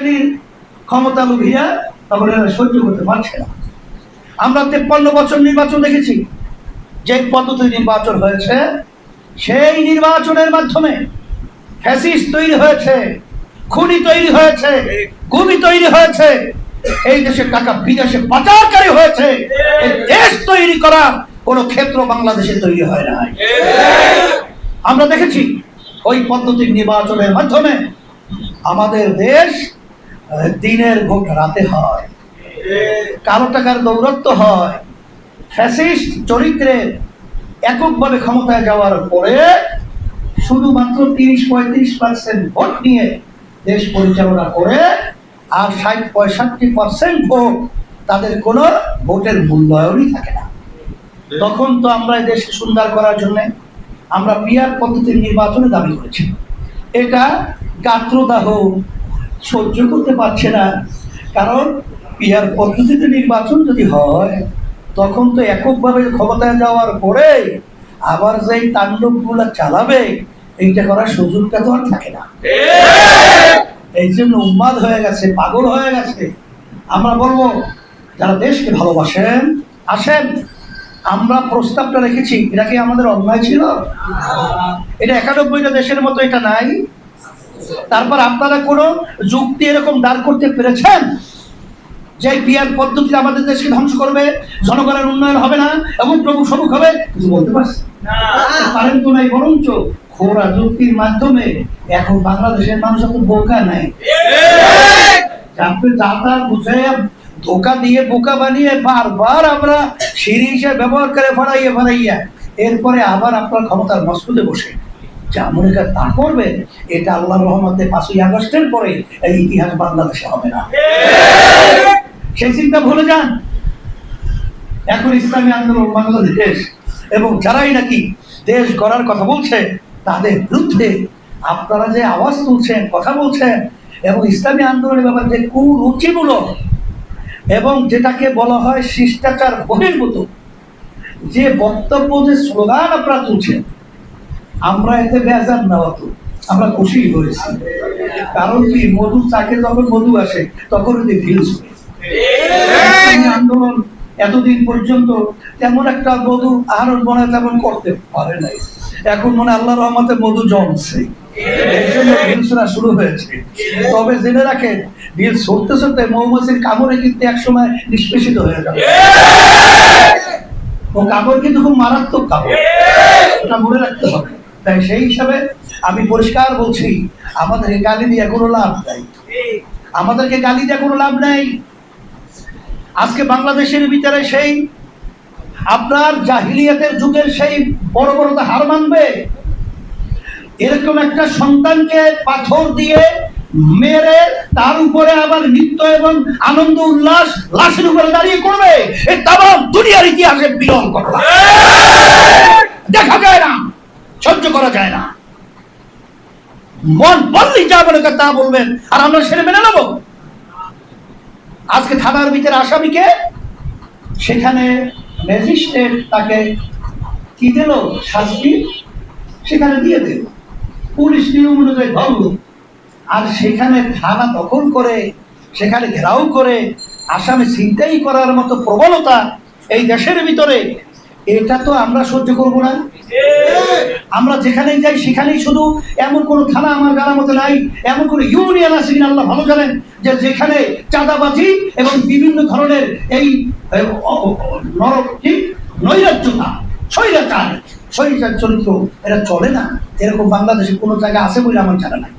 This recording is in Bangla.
শ্রেণীর ক্ষমতা লুভিয়া তখন এরা সহ্য করতে পারছে না। আমরা 53 বছর নির্বাচন দেখেছি, যে পদ্ধতি নির্বাচন হয়েছে সেই নির্বাচনের মাধ্যমে ফ্যাসিস্ট তৈরি হয়েছে, খুনি তৈরি হয়েছে, গুমি তৈরি হয়েছে, এই দেশের টাকা বিদেশে পাচারকারী হয়েছে। এই দেশ তৈরি করার কোন ক্ষেত্র বাংলাদেশে তৈরি হয় নাই। আমরা দেখেছি ওই পদ্ধতির নির্বাচনের মাধ্যমে আমাদের দেশ দিনের ভোট রাতে হয়, কালো টাকার দৌরত্ব হয়, ফ্যাসিস্ট চরিত্রের এককভাবে ক্ষমতায় যাওয়ার পরে শুধুমাত্র 30-35% ভোট নিয়ে দেশ পরিচালনা করে, আর 60-65% ভোট তাদের কোনো ভোটের মূল্যায়নই থাকে না। তখন তো আমরা এই দেশকে সুন্দর করার জন্য আমরা পিআর পদ্ধতির নির্বাচনে দাবি করেছি। এটা গাত্রদাহ সহ্য করতে পারছে না, কারণ পিআর পদ্ধতিতে নির্বাচন যদি হয় তখন তো এককভাবে ক্ষমতায় যাওয়ার পরে আবার যেই তাণ্ডবগুলা চালাবে এইটা করার সুযোগটা তো আর থাকে না। এই জন্য উন্মাদ হয়ে গেছে, পাগল হয়ে গেছে। আমরা বলবো যারা দেশকে ভালোবাসেন আসেন, আমরা প্রস্তাবটা রেখেছি, এটা কি আমাদের অন্যায় ছিল? এটা 91টা দেশের মতো এটা নাই। তারপর আপনারা কোনো যুক্তি এরকম দাঁড় করতে পেরেছেন যে পিআর পদ্ধতি আমাদের দেশকে ধ্বংস করবে, জনগণের উন্নয়ন হবে না এবং প্রভু সবুক হবে? কিছু বলতে পারছেন? পারেন তো নাই, বরঞ্চ খোরা যুক্তির মাধ্যমে এখন বাংলাদেশের মানুষ এত বোকা নাই। আপনি যাতা বুঝাইয়া ধোকা দিয়ে বোকা বানিয়ে বারবার আমরা সিঁড়ি হিসেবে ব্যবহার করে ফাড়াইয়া এরপরে আবার আপনার ক্ষমতার মসকুদে বসে যা মনে করেন তা করবেন। এটা আল্লাহর রহমতে 5ই আগস্টের পরে এই ইতিহাস বাংলাদেশে হবে না। সেই চিন্তা ভুলে যান। এখন ইসলামী আন্দোলন বাংলাদেশ এবং যারাই নাকি দেশ গড়ার কথা বলছে তাদের বিরুদ্ধে আপনারা যে আওয়াজ তুলছেন, কথা বলছেন এবং ইসলামী আন্দোলনের ব্যাপারে যে কুরুচিমূলক এবং যেটাকে বলা হয় শিষ্টাচার বহির্ভূত যে বক্তব্য, যে স্লোগান আপনারা তুলছেন, আমরা এতে বেজার না হতো, আমরা খুশি হয়েছি। কারণ কি, মধু চাকে যখন মধু আসে তখন ভিউজ আন্দোলন এতদিন পর্যন্ত তেমন একটা মধু আহরণ মনে তেমন করতে পারে নাই। এখন মনে আল্লাহর রহমতে মধু জমছে, এই জন্য ভিউজরা শুরু হয়েছে। তবে জেনে রাখেন, ভিউজ সরতে সরতে মৌমাছির কামড়ে কিন্তু একসময় নিষ্পেষিত হয়ে যাবে। ও কামড় কিন্তু খুব মারাত্মক কামড়, এটা মনে রাখতে হবে। তাই সেই হিসাবে আমি পরিষ্কার বলছি, আমাদেরকে গালি দিয়ে কোনো লাভ নাই, আমাদেরকে গালি দিয়ে কোনো লাভ নাই। আজকে বাংলাদেশের ভিতরে সেই আপনার জাহিলিয়াতের যুগের সেই বড় বড়টা হার মানবে? এরকম একটা সন্তানকে পাথর দিয়ে মেরে তার উপরে আবার নৃত্য এবং আনন্দ উল্লাস লাশের উপরে দাঁড়িয়ে করবে? এই তামাম দুনিয়ার ইতিহাসে বিরল ঘটনা, দেখা যায় না, সহ্য করা যায় না। মন বললেই যা বলে তা বলবেন আর আমরা সেটা মেনে নেব। আজকে থানার ভিতরে আসামিকে সেখানে ম্যাজিস্ট্রেট তাকে কি দিল, শাস্তি সেখানে দিয়ে দিল, পুলিশ নিয়ম অনুযায়ী ধরল। আর সেখানে থানা দখল করে, সেখানে ঘেরাও করে আসামি ছিনতাই করার মতো প্রবণতা এই দেশের ভিতরে, এটা তো আমরা সহ্য করবো না। আমরা যেখানেই যাই সেখানেই শুধু, এমন কোনো থানা আমার জানার মতো নাই, এমন কোনো ইউনিয়ন আছে কিনা আল্লাহ ভালো জানেন, যে যেখানে চাঁদাবাজি এবং বিভিন্ন ধরনের এই নৈরাজ্যতা, স্বৈরাচার চরিত্র এটা চলে না। এরকম বাংলাদেশে কোনো জায়গা আছে বলে আমার জানা নাই।